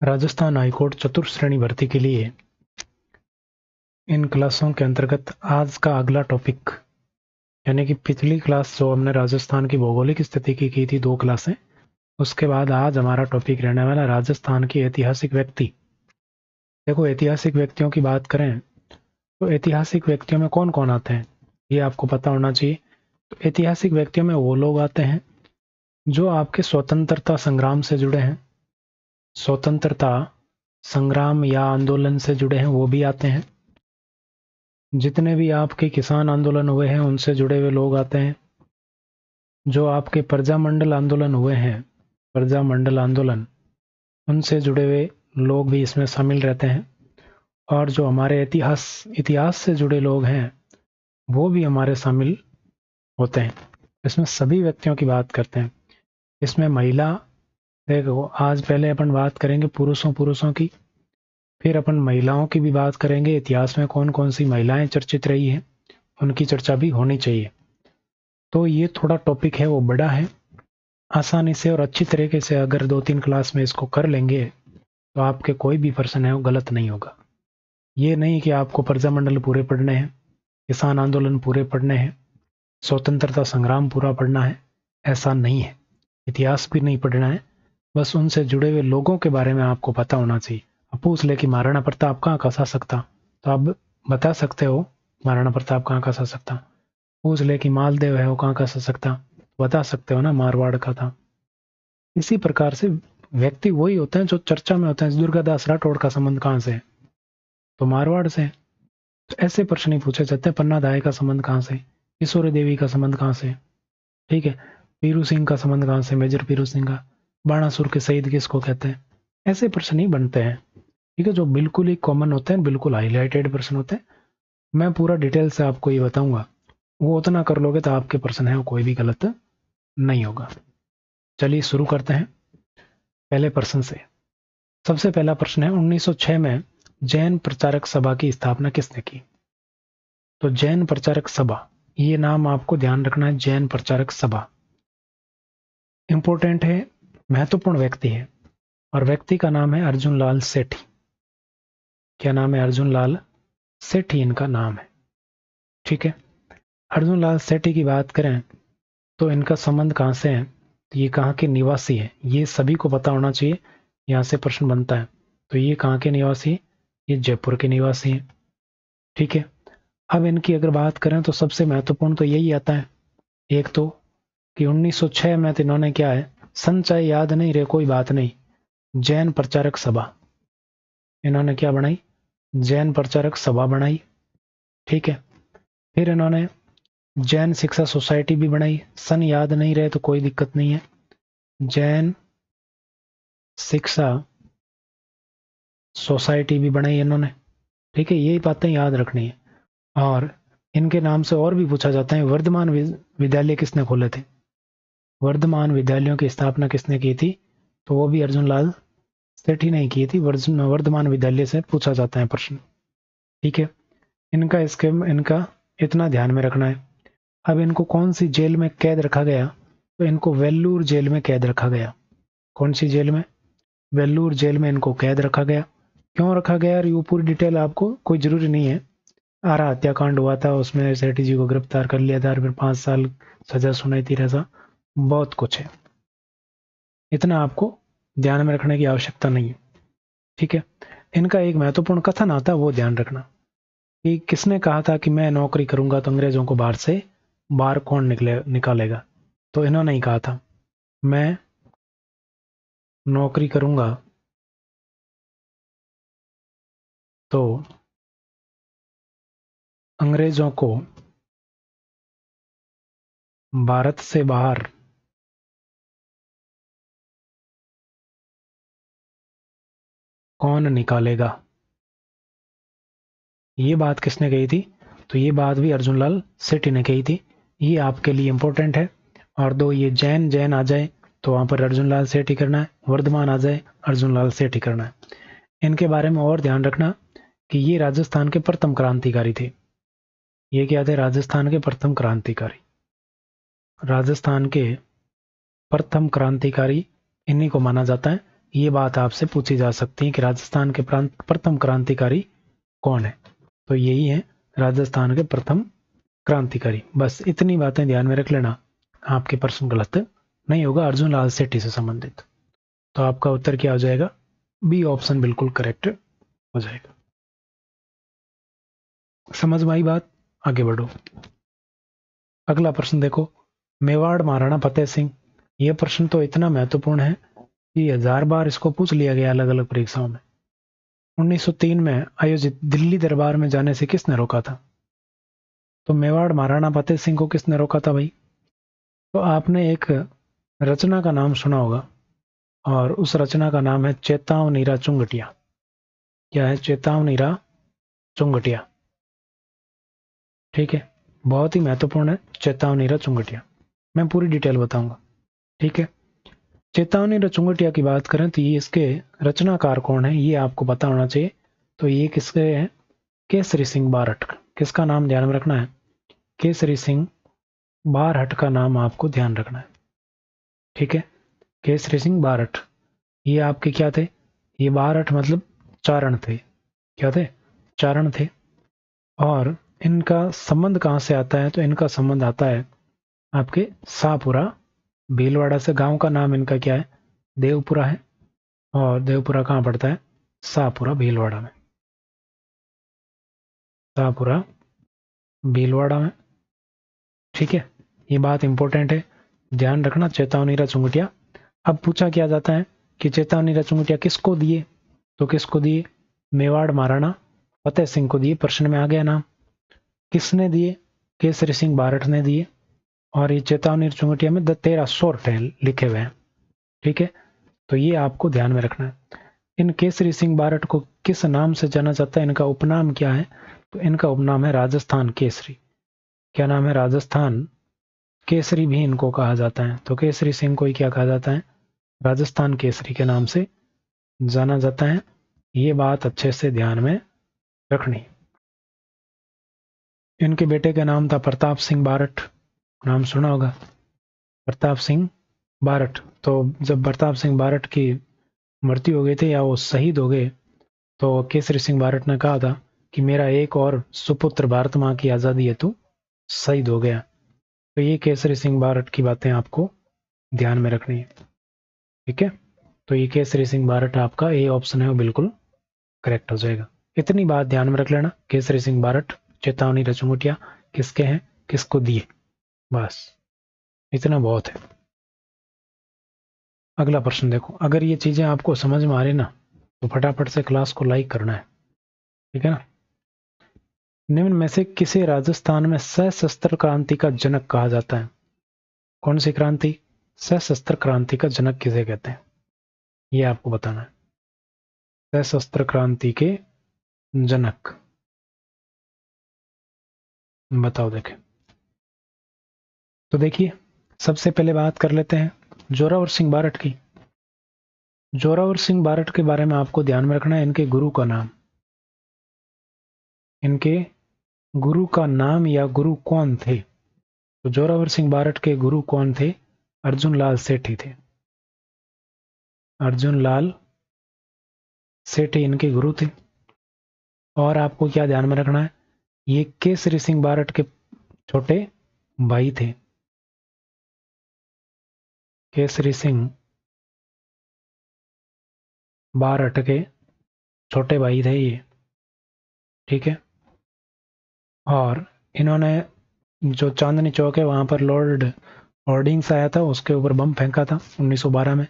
Rajasthan high court चतुर्थ श्रेणी भर्ती के लिए इन क्लासों के अंतर्गत आज का अगला टॉपिक, यानी कि पिछली क्लास जो हमने राजस्थान की भौगोलिक स्थिति की थी 2 क्लासें, उसके बाद आज हमारा टॉपिक रहने वाला राजस्थान के ऐतिहासिक व्यक्ति। देखो, ऐतिहासिक व्यक्तियों की बात करें तो ऐतिहासिक व्यक्तियों में कौन कौन आते हैं ये आपको पता होना चाहिए। तो ऐतिहासिक व्यक्तियों में वो लोग आते हैं जो आपके स्वतंत्रता संग्राम से जुड़े हैं, स्वतंत्रता संग्राम या आंदोलन से जुड़े हैं, वो भी आते हैं। जितने भी आपके किसान आंदोलन हुए हैं उनसे जुड़े हुए लोग आते हैं। जो आपके प्रजामंडल आंदोलन हुए हैं, प्रजामंडल आंदोलन, उनसे जुड़े हुए लोग भी इसमें शामिल रहते हैं। और जो हमारे इतिहास से जुड़े लोग हैं वो भी हमारे शामिल होते हैं। इसमें सभी व्यक्तियों की बात करते हैं। इसमें महिला, देखो आज पहले अपन बात करेंगे पुरुषों की, फिर अपन महिलाओं की भी बात करेंगे। इतिहास में कौन कौन सी महिलाएं चर्चित रही हैं उनकी चर्चा भी होनी चाहिए। तो ये थोड़ा टॉपिक है वो बड़ा है, आसानी से और अच्छी तरीके से अगर 2-3 क्लास में इसको कर लेंगे तो आपके कोई भी प्रश्न है वो गलत नहीं होगा। ये नहीं कि आपको प्रजामंडल पूरे पढ़ने हैं, किसान आंदोलन पूरे पढ़ने हैं, स्वतंत्रता संग्राम पूरा पढ़ना है, ऐसा नहीं है। इतिहास भी नहीं पढ़ना है, बस उनसे जुड़े हुए लोगों के बारे में आपको पता होना चाहिए। अब पूछ ले कि महाराणा प्रताप कहाँ का शासक था, तो आप बता सकते हो महाराणा प्रताप कहाँ का शासक था। पूछ ले कि मालदेव है वो कहाँ का शासक था, बता सकते हो ना, मारवाड़ का था। इसी प्रकार से व्यक्ति वही होते हैं जो चर्चा में होते हैं। दुर्गादास राठौड़ का संबंध कहाँ से है, तो मारवाड़ से। तो ऐसे प्रश्न ही पूछे जाते हैं। पन्ना दाई का संबंध कहाँ से, किशोरी देवी का संबंध कहाँ से, ठीक है, पीरू सिंह का संबंध कहाँ से, मेजर पीरू सिंह का, बाणासुर के शहीद किसको कहते हैं। ऐसे प्रश्न ही बनते हैं, ठीक है, जो बिल्कुल ही कॉमन होते हैं, बिल्कुल हाईलाइटेड प्रश्न होते हैं। मैं पूरा डिटेल से आपको ये बताऊंगा, वो उतना कर लोगे तो आपके प्रश्न है वो कोई भी गलत नहीं होगा। चलिए शुरू करते हैं पहले प्रश्न से। सबसे पहला प्रश्न है, 1906 में जैन प्रचारक सभा की स्थापना किसने की। तो जैन प्रचारक सभा, ये नाम आपको ध्यान रखना है, जैन प्रचारक सभा इंपॉर्टेंट है, महत्वपूर्ण व्यक्ति है। और व्यक्ति का नाम है अर्जुन लाल सेठी। क्या नाम है, अर्जुन लाल सेठी इनका नाम है, ठीक है। अर्जुन लाल सेठी की बात करें तो इनका संबंध कहाँ से है, तो ये कहाँ के निवासी है, ये सभी को पता होना चाहिए, यहाँ से प्रश्न बनता है। तो ये कहाँ के निवासी है, ये जयपुर के निवासी हैं, ठीक है। अब इनकी अगर बात करें तो सबसे महत्वपूर्ण तो यही आता है, एक तो कि 1906 में तो इन्होंने क्या है, संचय याद नहीं रहे कोई बात नहीं, जैन प्रचारक सभा, इन्होंने क्या बनाई, जैन प्रचारक सभा बनाई, ठीक है। फिर इन्होंने जैन शिक्षा सोसाइटी भी बनाई, सन याद नहीं रहे तो कोई दिक्कत नहीं है, जैन शिक्षा सोसाइटी भी बनाई इन्होंने, ठीक है। यही बातें याद रखनी है। और इनके नाम से और भी पूछा जाता है, वर्धमान विद्यालय किसने खोले थे, वर्धमान विद्यालयों की स्थापना किसने की थी, तो वो भी अर्जुन लाल सेठी ने की थी। वर्धमान विद्यालय से पूछा जाता है प्रश्न, ठीक है। इनका इतना ध्यान में रखना है। अब इनको कौन सी जेल में कैद रखा गया, तो इनको वेल्लूर जेल में कैद रखा गया। कौन सी जेल में, वेल्लूर जेल में इनको कैद रखा गया। क्यों रखा गया, और ये पूरी डिटेल आपको कोई जरूरी नहीं है। आरा हत्याकांड हुआ था, उसमें सेठी जी को गिरफ्तार कर लिया था और फिर 5 साल सजा सुनाई थी, ऐसा बहुत कुछ है, इतना आपको ध्यान में रखने की आवश्यकता नहीं है, ठीक है। इनका एक महत्वपूर्ण कथन आता है, वो ध्यान रखना कि किसने कहा था कि मैं नौकरी करूंगा तो अंग्रेजों को बाहर कौन निकालेगा। तो इन्होंने ही कहा था, मैं नौकरी करूंगा तो अंग्रेजों को भारत से बाहर कौन निकालेगा। ये बात किसने कही थी, तो ये बात भी अर्जुन लाल सेठी ने कही थी। ये आपके लिए इंपॉर्टेंट है। और दो, ये जैन जैन आ जाए तो वहां पर अर्जुन लाल सेठी करना है, वर्धमान आ जाए अर्जुन लाल सेठी करना है। इनके बारे में और ध्यान रखना कि ये राजस्थान के प्रथम क्रांतिकारी थे। ये क्या थे, राजस्थान के प्रथम क्रांतिकारी, राजस्थान के प्रथम क्रांतिकारी इन्हीं को माना जाता है। ये बात आपसे पूछी जा सकती है कि राजस्थान के प्रथम क्रांतिकारी कौन है। तो यही है राजस्थान के प्रथम क्रांतिकारी। बस इतनी बातें ध्यान में रख लेना, आपके प्रश्न गलत नहीं होगा। अर्जुन लाल सेठी से संबंधित। तो आपका उत्तर क्या हो जाएगा? बी ऑप्शन बिल्कुल करेक्ट हो जाएगा। समझ में आई बात? आगे बढ़ो। अगला प्रश्न देखो, मेवाड़ महाराणा फतेह सिंह। यह प्रश्न तो इतना महत्वपूर्ण है कि 1000 बार इसको पूछ लिया गया अलग अलग परीक्षाओं में। 1903 में आयोजित दिल्ली दरबार में जाने से किसने रोका था? तो मेवाड़ महाराणा फतेह सिंह को किसने रोका था भाई? तो आपने एक रचना का नाम सुना होगा, और उस रचना का नाम है चेतावनीरा चुंगटिया। क्या है? चेतावनीरा चुंगटिया। ठीक है, बहुत ही महत्वपूर्ण है चेतावनीरा चुंगटिया। मैं पूरी डिटेल बताऊंगा। ठीक है, चेतावनीरा चुंगटिया की बात करें तो ये इसके रचनाकार कौन है ये आपको पता होना चाहिए। तो ये किसके हैं? केसरी सिंह बारहट। किसका नाम ध्यान में रखना है? केसरी सिंह बारहट का नाम आपको ध्यान रखना है। ठीक है, केसरी सिंह बारहट। ये आपके क्या थे? ये बारहट मतलब चारण थे। क्या थे? चारण थे। और इनका संबंध कहाँ से आता है? तो इनका संबंध आता है आपके शाहपुरा भीलवाड़ा से। गांव का नाम इनका क्या है? देवपुरा है। और देवपुरा कहाँ पड़ता है? शाहपुरा भीलवाड़ा में। शाहपुरा भीलवाड़ा में। ठीक है, ये बात इंपॉर्टेंट है, ध्यान रखना। चेतावनीरा चुंगटिया। अब पूछा क्या जाता है कि चेतावनीरा चुंगटिया किसको दिए? तो किसको दिए? मेवाड़ महाराणा फतेह सिंह को दिए। प्रश्न में आ गया नाम। किसने दिए? केसरी सिंह बारहट ने दिए। और ये चेतावनी चुंगटिया में 13 शॉर्ट है लिखे हुए हैं। ठीक है, तो ये आपको ध्यान में रखना है। इन केसरी सिंह बारहट को किस नाम से जाना जाता है? इनका उपनाम क्या है? तो इनका उपनाम है राजस्थान केसरी। क्या नाम है? राजस्थान केसरी भी इनको कहा जाता है। तो केसरी सिंह को ही क्या कहा जाता है? राजस्थान केसरी के नाम से जाना जाता है। ये बात अच्छे से ध्यान में रखनी। इनके बेटे का नाम था प्रताप सिंह बारहट। नाम सुना होगा, प्रताप सिंह बारहट। तो जब प्रताप सिंह बारहट की मृत्यु हो गई थी या वो शहीद हो गए, तो केसरी सिंह बारहट ने कहा था कि मेरा एक और सुपुत्र भारत माँ की आज़ादी हेतु शहीद हो गया। तो ये केसरी सिंह बारहट की बातें आपको ध्यान में रखनी है। ठीक है, तो ये केसरी सिंह बारहट आपका ए ऑप्शन है वो बिल्कुल करेक्ट हो जाएगा। इतनी बात ध्यान में रख लेना। केसरी सिंह बारहट चेतावनी रचुमुटिया किसके हैं, किसको दिए, बस इतना बहुत है। अगला प्रश्न देखो, अगर ये चीजें आपको समझ में आ रही ना तो फटाफट से क्लास को लाइक करना है। ठीक है ना। निम्न में से किसे राजस्थान में सशस्त्र क्रांति का जनक कहा जाता है? कौन सी क्रांति? सशस्त्र क्रांति का जनक किसे कहते हैं ये आपको बताना है। सशस्त्र क्रांति के जनक बताओ। देखें तो देखिए, सबसे पहले बात कर लेते हैं जोरावर सिंह बारहट की। जोरावर सिंह बारहट के बारे में आपको ध्यान में रखना है इनके गुरु का नाम। इनके गुरु का नाम या गुरु कौन थे? तो जोरावर सिंह बारहट के गुरु कौन थे? अर्जुन लाल सेठी थे। अर्जुन लाल सेठी इनके गुरु थे। और आपको क्या ध्यान में रखना है, ये केसरी सिंह बारहट के छोटे भाई थे। केसरी सिंह बारहट के छोटे भाई थे ये। ठीक है, और इन्होंने जो चांदनी चौक है वहां पर लॉर्ड हॉर्डिंग्स आया था, उसके ऊपर बम फेंका था 1912 में।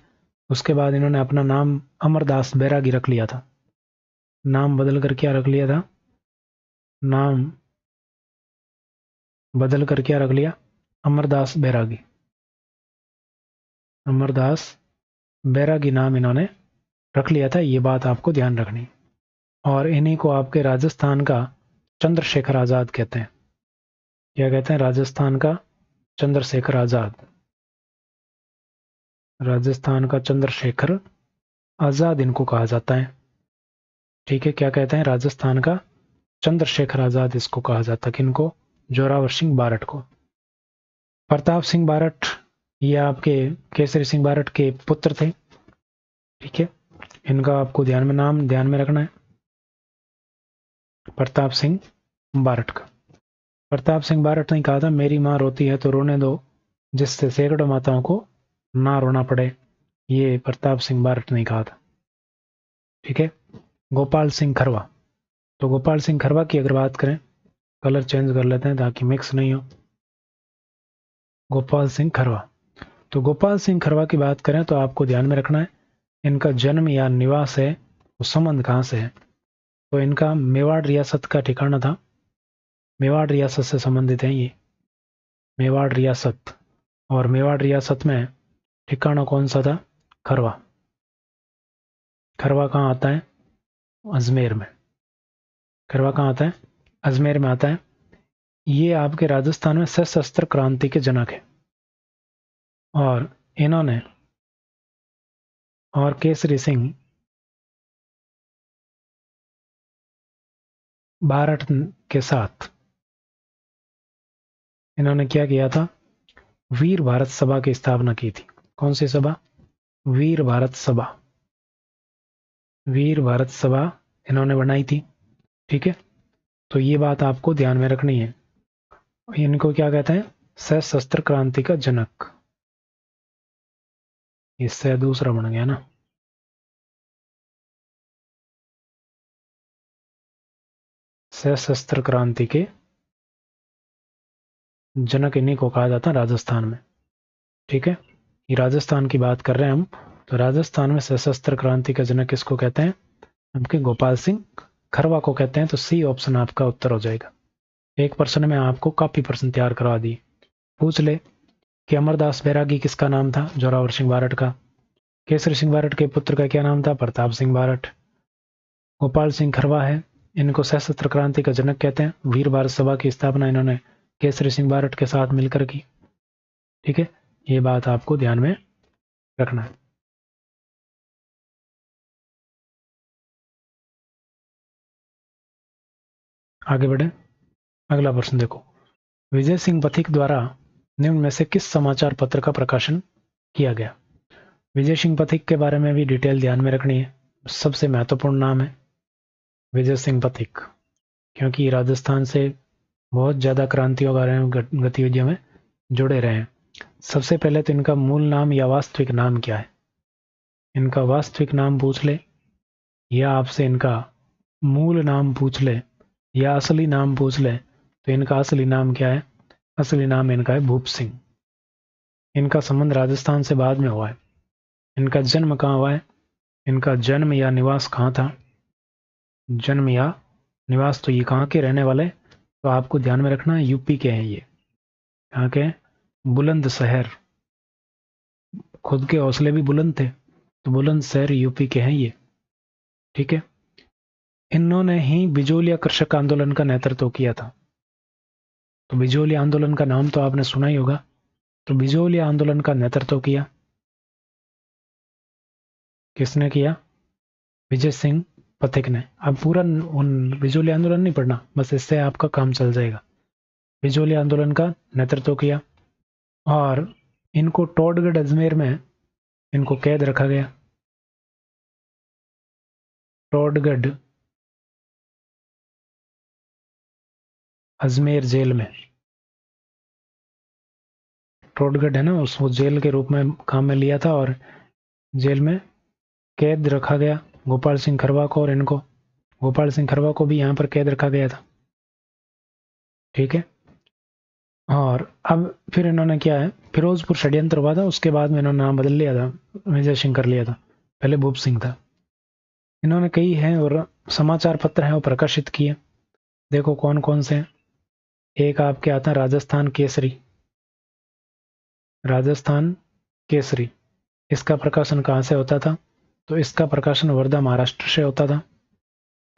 उसके बाद इन्होंने अपना नाम अमरदास बैरागी रख लिया था। नाम बदल कर क्या रख लिया था? नाम बदल कर क्या रख लिया? अमरदास बैरागी। अमरदास बैरागी नाम इन्होंने रख लिया था, ये बात आपको ध्यान रखनी। और इन्हीं को आपके राजस्थान का चंद्रशेखर आजाद कहते हैं। क्या कहते हैं? राजस्थान का चंद्रशेखर आजाद। राजस्थान का चंद्रशेखर आजाद इनको कहा जाता है। ठीक है, क्या कहते हैं? राजस्थान का चंद्रशेखर आजाद इसको कहा जाता है। किनको? जोरावर सिंह बारहट को। प्रताप सिंह बारहट ये आपके केसरी सिंह बारहट के पुत्र थे। ठीक है, इनका आपको नाम ध्यान में रखना है। प्रताप सिंह बारठ का। प्रताप सिंह बारठ ने कहा था मेरी माँ रोती है तो रोने दो, जिससे सैकड़ों माताओं को ना रोना पड़े। ये प्रताप सिंह बारठ ने कहा था। ठीक है, गोपाल सिंह खरवा। तो गोपाल सिंह खरवा की अगर बात करें, कलर चेंज कर लेते हैं ताकि मिक्स नहीं हो। गोपाल सिंह खरवा, तो गोपाल सिंह खरवा की बात करें तो आपको ध्यान में रखना है इनका जन्म या निवास है वो संबंध कहाँ से है। तो इनका मेवाड़ रियासत का ठिकाना था, मेवाड़ रियासत से संबंधित है ये, मेवाड़ रियासत। और मेवाड़ रियासत में ठिकाना कौन सा था? खरवा। खरवा कहाँ आता है? अजमेर में। खरवा कहाँ आता है? अजमेर में आता है। ये आपके राजस्थान में सशस्त्र क्रांति के जनक है। और इन्होंने और केसरी सिंह बारठ के साथ इन्होंने क्या किया था? वीर भारत सभा की स्थापना की थी। कौन सी सभा? वीर भारत सभा। वीर भारत सभा इन्होंने बनाई थी। ठीक है, तो ये बात आपको ध्यान में रखनी है। इनको क्या कहते हैं? सशस्त्र क्रांति का जनक। इससे दूसरा बन गया ना। सशस्त्र क्रांति के जनक इन्हीं को कहा जाता है राजस्थान में। ठीक है, ये राजस्थान की बात कर रहे हैं हम, तो राजस्थान में सशस्त्र क्रांति का जनक किसको कहते हैं? आपके गोपाल सिंह खरवा को कहते हैं। तो सी ऑप्शन आपका उत्तर हो जाएगा। एक प्रश्न में आपको काफी प्रश्न तैयार करवा दिए। पूछ ले कि अमरदास बैरागी किसका नाम था? जोरावर सिंह बारठ का। केसरी सिंह बारठ के पुत्र का क्या नाम था? प्रताप सिंह बारठ। गोपाल सिंह खरवा है, इनको सशस्त्र क्रांति का जनक कहते हैं। वीर भारत सभा की स्थापना इन्होंने केसरी सिंह बारठ के साथ मिलकर की। ठीक है, ये बात आपको ध्यान में रखना है। आगे बढ़े, अगला प्रश्न देखो। विजय सिंह पथिक द्वारा निम्न में से किस समाचार पत्र का प्रकाशन किया गया? विजय सिंह पथिक के बारे में भी डिटेल ध्यान में रखनी है। सबसे महत्वपूर्ण नाम है विजय सिंह पथिक, क्योंकि राजस्थान से बहुत ज़्यादा क्रांतियों गतिविधियों में जुड़े रहे हैं। सबसे पहले तो इनका मूल नाम या वास्तविक नाम क्या है? इनका वास्तविक नाम पूछ ले, या आपसे इनका मूल नाम पूछ ले, या असली नाम पूछ ले, तो इनका असली नाम क्या है? असली नाम इनका है भूप सिंह। इनका संबंध राजस्थान से बाद में हुआ है। इनका जन्म कहाँ हुआ है? इनका जन्म या निवास कहाँ था? जन्म या निवास, तो ये कहाँ के रहने वाले? तो आपको ध्यान में रखना है यूपी के हैं ये। यहाँ के बुलंदशहर, खुद के हौसले भी बुलंद थे, तो बुलंदशहर यूपी के हैं ये। ठीक है, इन्होंने ही बिजोलिया कृषक आंदोलन का नेतृत्व किया था। तो बिजोलिया आंदोलन का नाम तो आपने सुना ही होगा। तो बिजोलिया आंदोलन का नेतृत्व किया किसने किया? विजय सिंह पथिक ने। अब पूरा बिजोलिया आंदोलन नहीं पढ़ना, बस इससे आपका काम चल जाएगा। बिजोलिया आंदोलन का नेतृत्व किया और इनको टोडगढ़ अजमेर में इनको कैद रखा गया। टोडगढ़ अजमेर जेल में, टोडगढ़ है ना, उसको जेल के रूप में काम में लिया था और जेल में कैद रखा गया गोपाल सिंह खरवा को, और इनको गोपाल सिंह खरवा को भी यहाँ पर कैद रखा गया था। ठीक है, और अब फिर इन्होंने क्या है, फिरोजपुर षड्यंत्र हुआ था, उसके बाद में इन्होंने नाम बदल लिया था, विजय सिंह कर लिया था, पहले भूप सिंह था। इन्होंने कई हैं और समाचार पत्र हैं वो प्रकाशित किए। देखो कौन कौन से हैं। एक आपके आता है राजस्थान केसरी। राजस्थान केसरी, इसका प्रकाशन कहाँ से होता था? तो इसका प्रकाशन वर्धा महाराष्ट्र से होता था।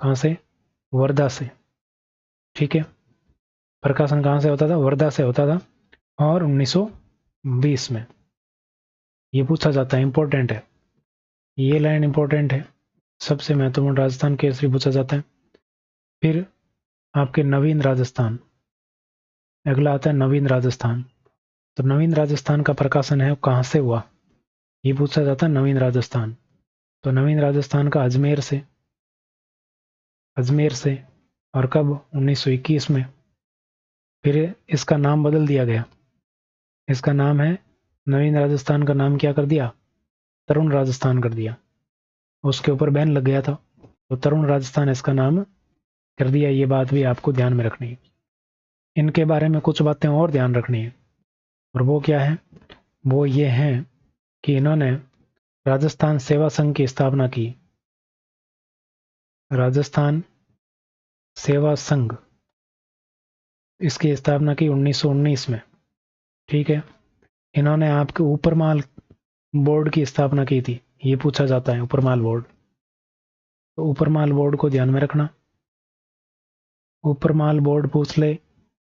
कहाँ से? वर्धा से। ठीक है, प्रकाशन कहाँ से होता था? वर्धा से होता था। और 1920 में ये पूछा जाता है, इंपॉर्टेंट है ये लाइन, इंपॉर्टेंट है, सबसे महत्वपूर्ण राजस्थान केसरी पूछा जाता है। फिर आपके नवीन राजस्थान, अगला आता है नवीन राजस्थान। तो नवीन राजस्थान का प्रकाशन है कहाँ से हुआ, ये पूछा जाता है नवीन राजस्थान। तो नवीन राजस्थान का अजमेर से, और कब? 1921 में। फिर इसका नाम बदल दिया गया, इसका नाम है, नवीन राजस्थान का नाम क्या कर दिया? तरुण राजस्थान कर दिया। उसके ऊपर बैन लग गया था, तो तरुण राजस्थान इसका नाम कर दिया। ये बात भी आपको ध्यान में रखनी है। इनके बारे में कुछ बातें और ध्यान रखनी है, और वो क्या है? वो ये है कि इन्होंने राजस्थान सेवा संघ की स्थापना की। राजस्थान सेवा संघ, इसकी स्थापना की 1919 में। ठीक है। इन्होंने आपके ऊपरमाल बोर्ड की स्थापना की थी, ये पूछा जाता है, ऊपरमाल बोर्ड। तो ऊपरमाल बोर्ड को ध्यान में रखना। ऊपरमाल बोर्ड पूछ ले,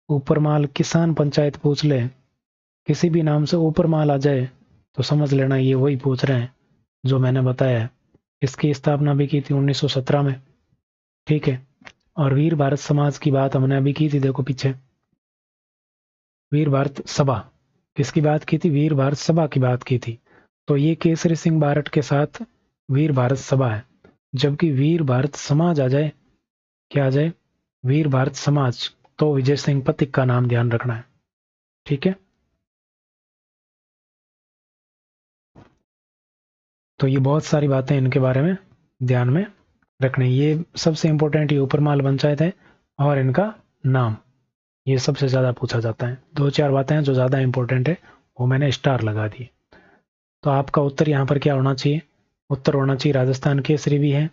ऊपरमाल किसान पंचायत पूछ ले, किसी भी नाम से ऊपरमाल आ जाए तो समझ लेना ये वही पूछ रहे हैं जो मैंने बताया है। इसकी स्थापना भी की थी 1917 में। ठीक है। और वीर भारत समाज की बात हमने अभी की थी, देखो पीछे, वीर भारत सभा, किसकी बात की थी? वीर भारत सभा की बात की थी। तो ये केसरी सिंह बारट के साथ वीर भारत सभा है। जबकि वीर भारत समाज आ जाए, क्या आ जाए? वीर भारत समाज, तो विजय सिंह पथिक का नाम ध्यान रखना है। ठीक है। तो ये बहुत सारी बातें इनके बारे में ध्यान में रखनी। ये सबसे इंपॉर्टेंट, ये ऊपरमाल पंचायत है और इनका नाम, ये सबसे ज्यादा पूछा जाता है। दो चार बातें हैं जो ज्यादा इंपॉर्टेंट है, वो मैंने स्टार लगा दिए। तो आपका उत्तर यहाँ पर क्या होना चाहिए? उत्तर होना चाहिए राजस्थान केसरी भी है,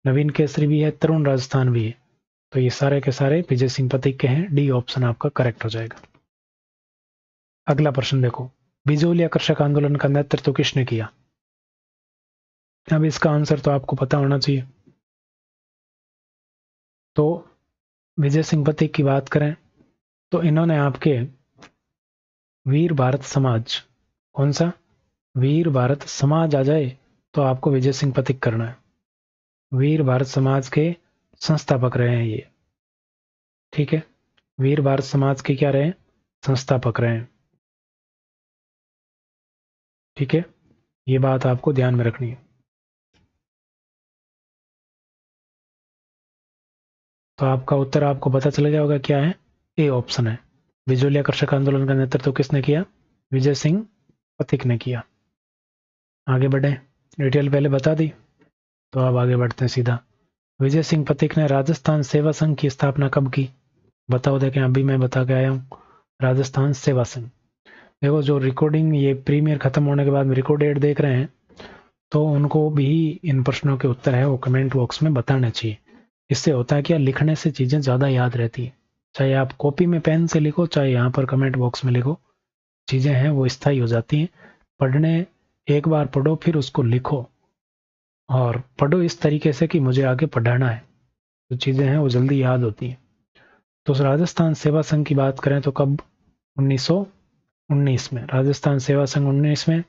नवीन केसरी भी है, तरुण राजस्थान भी है। तो ये सारे के सारे विजय सिंह पथिक के हैं। डी ऑप्शन आपका करेक्ट हो जाएगा। अगला प्रश्न देखो, बिजोलिया कृषक आंदोलन का नेतृत्व किसने किया? अब इसका आंसर तो आपको पता होना चाहिए। तो विजय सिंह पथिक की बात करें तो इन्होंने आपके वीर भारत समाज, कौन सा? वीर भारत समाज आ जाए तो आपको विजय सिंह पथिक करना है। वीर भारत समाज के संस्थापक रहे हैं ये। ठीक है। वीर भारत समाज के क्या रहे? संस्थापक रहे हैं। ठीक है। ये बात आपको ध्यान में रखनी है। तो आपका उत्तर आपको पता चल गया होगा क्या है? ए ऑप्शन है। बिजोलिया कृषक आंदोलन का नेतृत्व किसने किया? विजय सिंह पथिक ने किया। आगे बढ़े, डिटेल पहले बता दी, तो अब आगे बढ़ते हैं सीधा। विजय सिंह पथिक ने राजस्थान सेवा संघ की स्थापना कब की? बताओ, देखें, अभी मैं बता के आया हूँ। राजस्थान सेवा संघ, देखो जो रिकॉर्डिंग, ये प्रीमियर खत्म होने के बाद रिकॉर्डेड देख रहे हैं, तो उनको भी इन प्रश्नों के उत्तर है वो कमेंट बॉक्स में बताने चाहिए। इससे होता है क्या, लिखने से चीजें ज्यादा याद रहती है। चाहे आप कॉपी में पेन से लिखो, चाहे यहाँ पर कमेंट बॉक्स में लिखो, चीजें हैं वो स्थायी हो जाती हैं। पढ़ने, एक बार पढ़ो फिर उसको लिखो, और पढ़ो इस तरीके से कि मुझे आगे पढ़ाना है, तो चीजें हैं वो जल्दी याद होती हैं। तो राजस्थान सेवा संघ की बात करें तो कब? 1919 में राजस्थान सेवा संघ 19 में,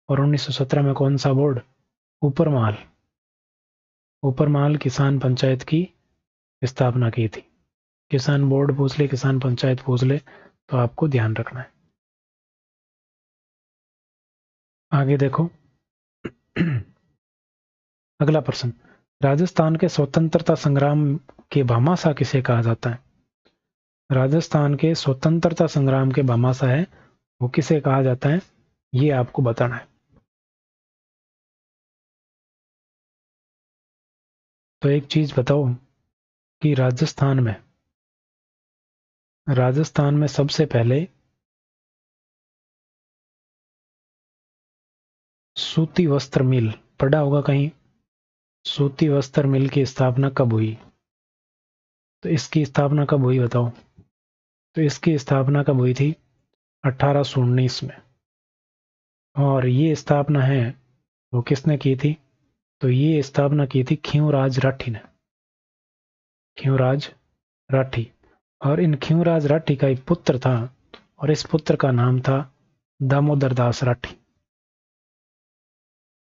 और 1917 में कौन सा बोर्ड? ऊपरमाल, ऊपरमाल किसान पंचायत की स्थापना की थी। किसान बोर्ड पूछ ले, किसान पंचायत पूछ ले, तो आपको ध्यान रखना है। आगे देखो, अगला प्रश्न, राजस्थान के स्वतंत्रता संग्राम के भामाशाह किसे कहा जाता है? राजस्थान के स्वतंत्रता संग्राम के भामाशाह है, वो किसे कहा जाता है, ये आपको बताना है। तो एक चीज बताओ कि राजस्थान में सबसे पहले सूती वस्त्र मिल, पढ़ा होगा कहीं, सूती वस्त्र मिल की स्थापना कब हुई? तो इसकी स्थापना कब हुई बताओ? तो इसकी स्थापना कब हुई थी? 1819 में। और ये स्थापना है वो किसने की थी? तो ये स्थापना की थी खींवराज राठी ने, खींवराज राठी। और इन खींवराज राठी का एक पुत्र था, और इस पुत्र का नाम था दामोदर दास राठी,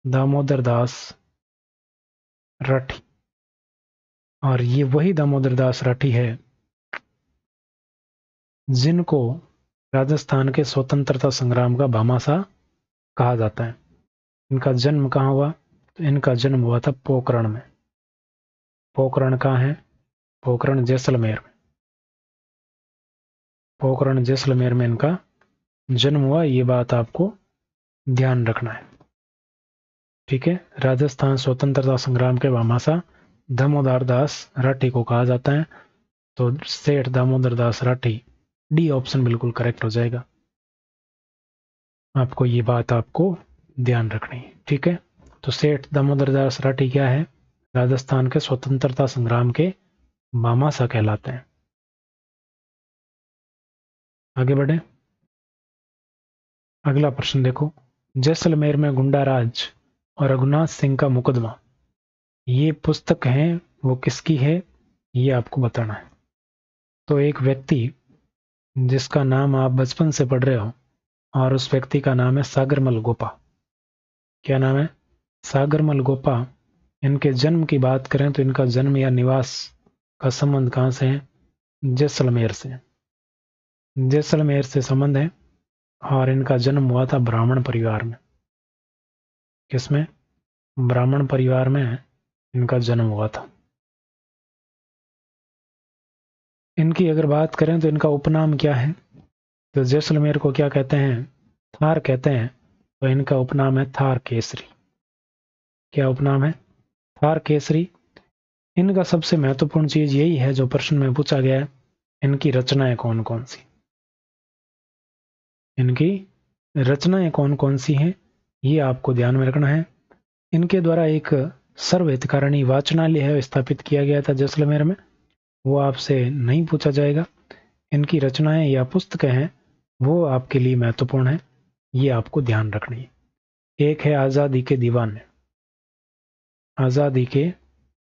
दामोदर दास राठी। और ये वही दामोदर दास राठी है जिनको राजस्थान के स्वतंत्रता संग्राम का भामाशाह कहा जाता है। इनका जन्म कहाँ हुआ? इनका जन्म हुआ था पोखरण में। पोखरण कहाँ है? पोखरण जैसलमेर में। पोखरण जैसलमेर में इनका जन्म हुआ, ये बात आपको ध्यान रखना है। ठीक है। राजस्थान स्वतंत्रता संग्राम के भामाशाह दामोदर दास राठी को कहा जाता है, तो सेठ दामोदर दास राठी, डी ऑप्शन बिल्कुल करेक्ट हो जाएगा। आपको ये बात आपको ध्यान रखनी है। ठीक है। तो सेठ दामोदर दास राठी क्या है? राजस्थान के स्वतंत्रता संग्राम के भामाशाह कहलाते हैं। आगे बढ़े। अगला प्रश्न देखो, जैसलमेर में गुंडा राज और रघुनाथ सिंह का मुकदमा, ये पुस्तक है वो किसकी है, ये आपको बताना है। तो एक व्यक्ति जिसका नाम आप बचपन से पढ़ रहे हो, और उस व्यक्ति का नाम है सागरमल गोपा। क्या नाम है? सागरमल गोपा। इनके जन्म की बात करें तो इनका जन्म या निवास का संबंध कहाँ से है? जैसलमेर से। जैसलमेर से संबंध है, और इनका जन्म हुआ था ब्राह्मण परिवार में। किसमें? ब्राह्मण परिवार में इनका जन्म हुआ था। इनकी अगर बात करें तो इनका उपनाम क्या है? तो जैसलमेर को क्या कहते हैं? थार कहते हैं, तो इनका उपनाम है थार केसरी। क्या उपनाम है? थार केसरी। इनका सबसे महत्वपूर्ण चीज यही है जो प्रश्न में पूछा गया है, इनकी रचनाएं कौन कौन सी, इनकी रचनाएं कौन कौन सी हैं, ये आपको ध्यान में रखना है। इनके द्वारा एक सर्वहितकारिणी वाचनालय स्थापित किया गया था जैसलमेर में, वो आपसे नहीं पूछा जाएगा। इनकी रचनाएं या पुस्तकें हैं वो आपके लिए महत्वपूर्ण है, ये आपको ध्यान रखनी है। एक है आज़ादी के दीवाने। आज़ादी के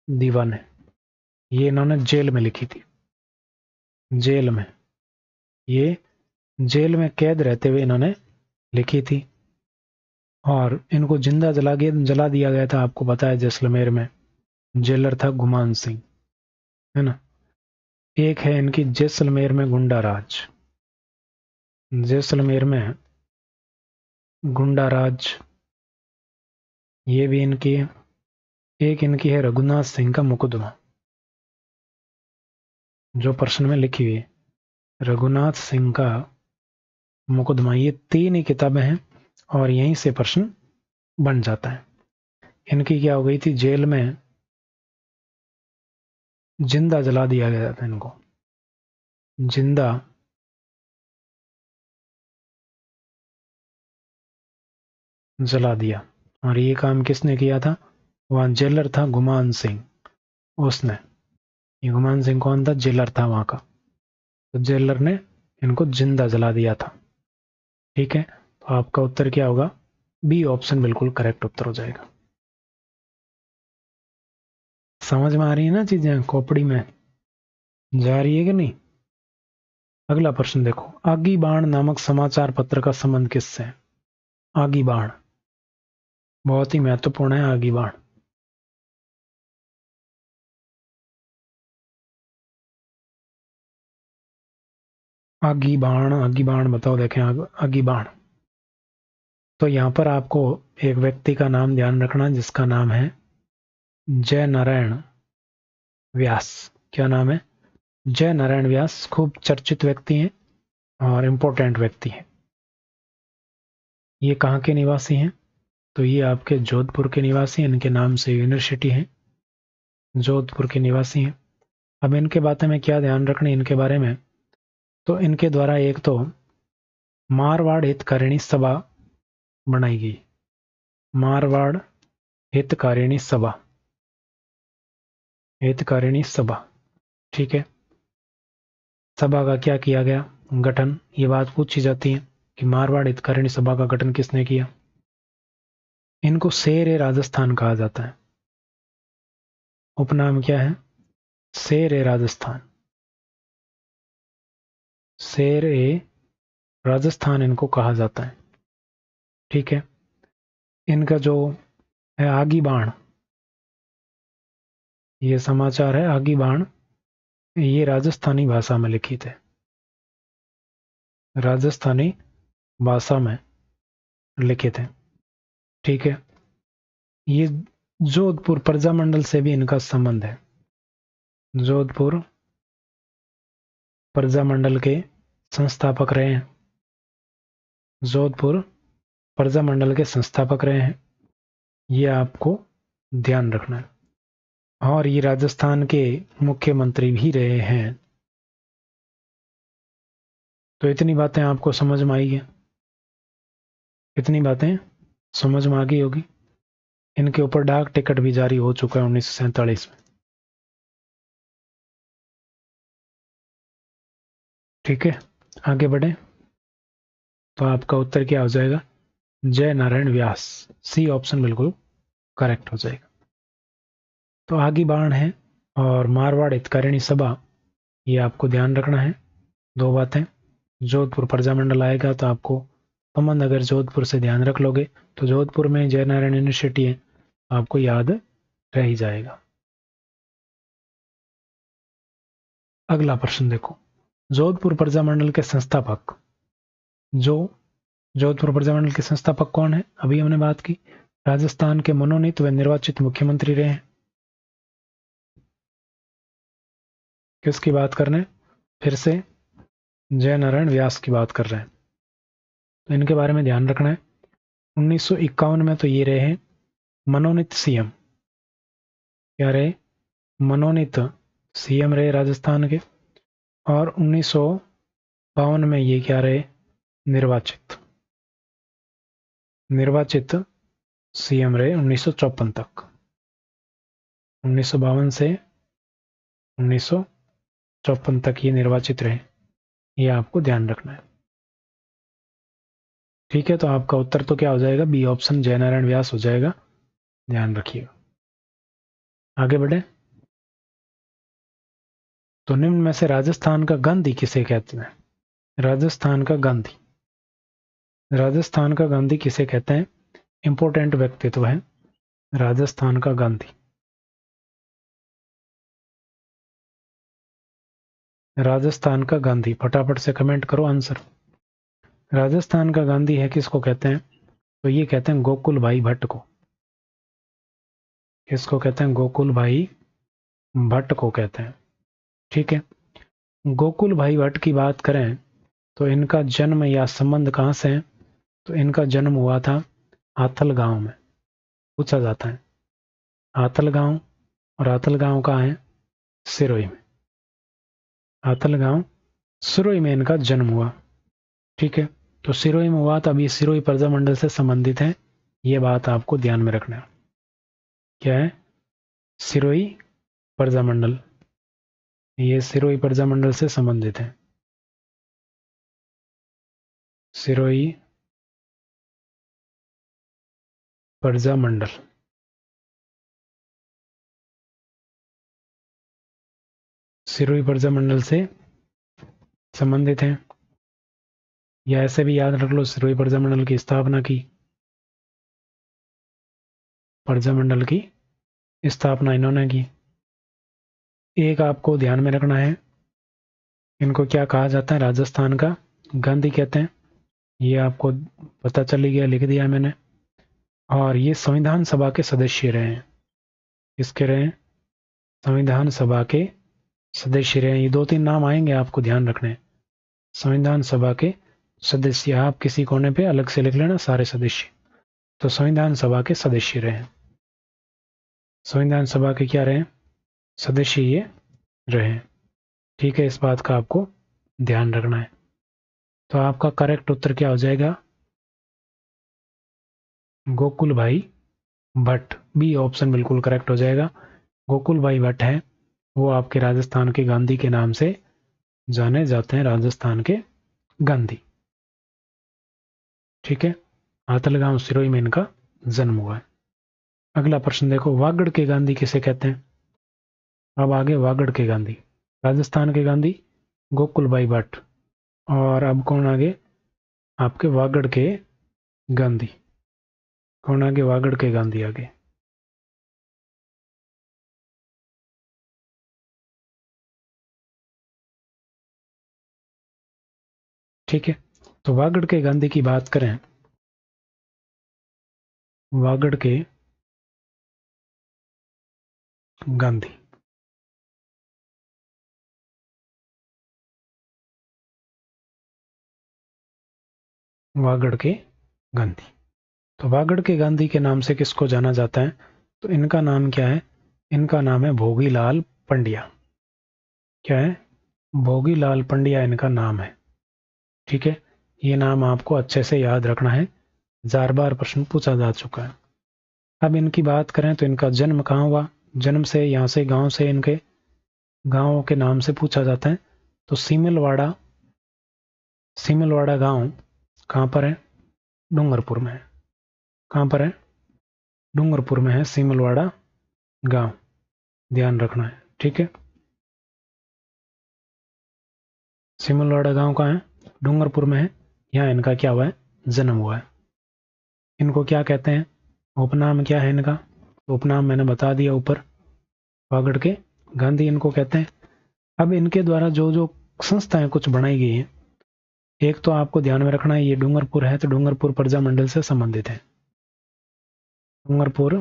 दीवाने, ये इन्होंने जेल में लिखी थी। जेल में, ये जेल में कैद रहते हुए इन्होंने लिखी थी, और इनको जिंदा जला दिया गया था। आपको पता है जैसलमेर में जेलर था गुमान सिंह, है ना। एक है इनकी जैसलमेर में गुंडा राज। जैसलमेर में गुंडा राज, ये भी इनकी है। एक इनकी है रघुनाथ सिंह का मुकदमा, जो प्रश्न में लिखी हुई है रघुनाथ सिंह का मुकदमा। ये तीन ही किताबें हैं, और यहीं से प्रश्न बन जाता है। इनकी क्या हो गई थी? जेल में जिंदा जला दिया गया था इनको, जिंदा जला दिया। और ये काम किसने किया था? वहां जेलर था गुमान सिंह, उसने। ये गुमान सिंह कौन था? जेलर था वहां का। तो जेलर ने इनको जिंदा जला दिया था। ठीक है। तो आपका उत्तर क्या होगा? बी ऑप्शन बिल्कुल करेक्ट उत्तर हो जाएगा। समझ में आ रही है ना चीजें? खोपड़ी में जा रही है कि नहीं? अगला प्रश्न देखो, आगी बाण नामक समाचार पत्र का संबंध किससे है? आगी बाण बहुत ही महत्वपूर्ण है। आगी बाण, आगी बाण बताओ, देखें आगी बाण। तो यहां पर आपको एक व्यक्ति का नाम ध्यान रखना, जिसका नाम है जय नारायण व्यास। क्या नाम है? जय नारायण व्यास। खूब चर्चित व्यक्ति हैं और इंपॉर्टेंट व्यक्ति हैं। ये कहाँ के निवासी हैं? तो ये आपके जोधपुर के निवासी हैं। इनके नाम से यूनिवर्सिटी है, जोधपुर के निवासी हैं। अब इनके बारे में क्या ध्यान रखना इनके बारे में? तो इनके द्वारा एक तो मारवाड़ हितकारिणी सभा बनाई गई। मारवाड़ हितकारिणी सभा, हितकारिणी सभा। ठीक है। सभा का क्या किया गया गठन? ये बात पूछी जाती है कि मारवाड़ हितकारिणी सभा का गठन किसने किया। इनको शेर ए राजस्थान कहा जाता है। उपनाम क्या है? शेर ए राजस्थान। शेर ए राजस्थान इनको कहा जाता है। ठीक है। इनका जो है आगी बाण, ये समाचार है आगी बाण, ये राजस्थानी भाषा में लिखित है। राजस्थानी भाषा में लिखित है। ठीक है। ये जोधपुर प्रजामंडल से भी इनका संबंध है। जोधपुर प्रजामंडल के संस्थापक रहे हैं। जोधपुर प्रजामंडल के संस्थापक रहे हैं, ये आपको ध्यान रखना है। और ये राजस्थान के मुख्यमंत्री भी रहे हैं। तो इतनी बातें आपको समझ में आई है, इतनी बातें समझ में आ गई होगी। इनके ऊपर डाक टिकट भी जारी हो चुका है 1947 में। ठीक है, आगे बढ़े। तो आपका उत्तर क्या हो जाएगा? जय नारायण व्यास, सी ऑप्शन बिल्कुल करेक्ट हो जाएगा। तो आगे बाण है और मारवाड़ हितकारिणी सभा, ये आपको ध्यान रखना है। दो बातें, जोधपुर प्रजामंडल आएगा तो आपको संबंध अगर जोधपुर से ध्यान रख लोगे तो जोधपुर में जय नारायण यूनिवर्सिटी है, आपको याद रह ही जाएगा। अगला प्रश्न देखो, जोधपुर प्रजामंडल के संस्थापक, जोधपुर प्रजामंडल के संस्थापक कौन है? अभी हमने बात की, राजस्थान के मनोनीत व निर्वाचित मुख्यमंत्री रहे हैं। किसकी बात कर रहे हैं? फिर से जय नारायण व्यास की बात कर रहे हैं। तो इनके बारे में ध्यान रखना है। 1951 में तो ये रहे हैं मनोनीत सीएम। क्या रहे? मनोनीत सीएम रहे राजस्थान के। और 1952 में ये क्या रहे? निर्वाचित सीएम रहे 1954 तक। 1952 से 1954 तक ये निर्वाचित रहे, ये आपको ध्यान रखना है। ठीक है, तो आपका उत्तर तो क्या हो जाएगा? बी ऑप्शन जय नारायण व्यास हो जाएगा, ध्यान रखिएगा। आगे बढ़े। तो निम्न में से राजस्थान का गांधी किसे कहते हैं? राजस्थान का गांधी, राजस्थान का गांधी किसे कहते हैं? इंपॉर्टेंट व्यक्तित्व है राजस्थान का गांधी। राजस्थान का गांधी, फटाफट से कमेंट करो आंसर। राजस्थान का गांधी है किसको कहते हैं? तो ये कहते हैं गोकुल भाई भट्ट को। किसको कहते हैं? गोकुल भाई भट्ट को कहते हैं। ठीक है, गोकुल भाई भट्ट की बात करें तो इनका जन्म या संबंध कहाँ से है? तो इनका जन्म हुआ था आथल गांव में, पूछा जाता है। आथल गांव, और आथल गांव कहाँ है? सिरोही में। आथल गांव सिरोही में इनका जन्म हुआ। ठीक है, तो सिरोही में हुआ, तब ये सिरोही प्रजामंडल से संबंधित है, ये बात आपको ध्यान में रखना है। क्या है? सिरोही प्रजामंडल, ये सिरोही प्रजामंडल से संबंधित है। सिरोही प्रजामंडल, सिरोही प्रजामंडल से संबंधित है, या ऐसे भी याद रख लो सिरोही प्रजामंडल की स्थापना की, प्रजामंडल की स्थापना इन्होंने की। एक आपको ध्यान में रखना है, इनको क्या कहा जाता है? राजस्थान का गांधी कहते हैं, ये आपको पता चल गया, लिख दिया मैंने। और ये संविधान सभा के सदस्य रहे हैं। किसके रहे हैं? संविधान सभा के सदस्य रहे हैं। ये दो तीन नाम आएंगे, आपको ध्यान रखने हैं। संविधान सभा के सदस्य, आप किसी कोने पे अलग से लिख लेना सारे सदस्य। तो संविधान सभा के सदस्य रहे हैं। संविधान सभा के क्या रहे? सदस्य ये रहे। ठीक है, इस बात का आपको ध्यान रखना है। तो आपका करेक्ट उत्तर क्या हो जाएगा? गोकुल भाई भट्ट, बी ऑप्शन बिल्कुल करेक्ट हो जाएगा। गोकुल भाई भट्ट है, वो आपके राजस्थान के गांधी के नाम से जाने जाते हैं, राजस्थान के गांधी। ठीक है, आतलगांव सिरोही में इनका जन्म हुआ है। अगला प्रश्न देखो, वागड़ के गांधी किसे कहते हैं? अब आगे वागड़ के गांधी, राजस्थान के गांधी गोकुल भाई भट्ट, और अब कौन आगे? आपके वागड़ के गांधी। कौन आगे? वागड़ के गांधी आगे। ठीक है, तो वागड़ के गांधी की बात करें, वागड़ के गांधी। वागड़ के गांधी। तो वागड़ के गांधी के नाम से किसको जाना जाता है? तो इनका नाम क्या है? इनका नाम है भोगीलाल पंड्या। क्या है? भोगीलाल पंड्या इनका नाम है। ठीक है, ये नाम आपको अच्छे से याद रखना है, हजार बार प्रश्न पूछा जा चुका है। अब इनकी बात करें तो इनका जन्म कहाँ हुआ? जन्म से यहाँ से गांव से, इनके गांव के नाम से पूछा जाता है। तो सीमलवाड़ा, सीमलवाड़ा गांव कहाँ पर है? डूंगरपुर में है। कहाँ पर है? डूंगरपुर में है सीमलवाड़ा गांव, ध्यान रखना है। ठीक है, सीमलवाड़ा गांव कहाँ है? डूंगरपुर में है। यहाँ इनका क्या हुआ है? जन्म हुआ है। इनको क्या कहते हैं? उपनाम क्या है इनका? उपनाम मैंने बता दिया ऊपर, वागड़ के गांधी इनको कहते हैं। अब इनके द्वारा जो जो संस्थाएं कुछ बनाई गई हैं, एक तो आपको ध्यान में रखना है, ये डूंगरपुर है तो डूंगरपुर प्रजा मंडल से संबंधित है। डूंगरपुर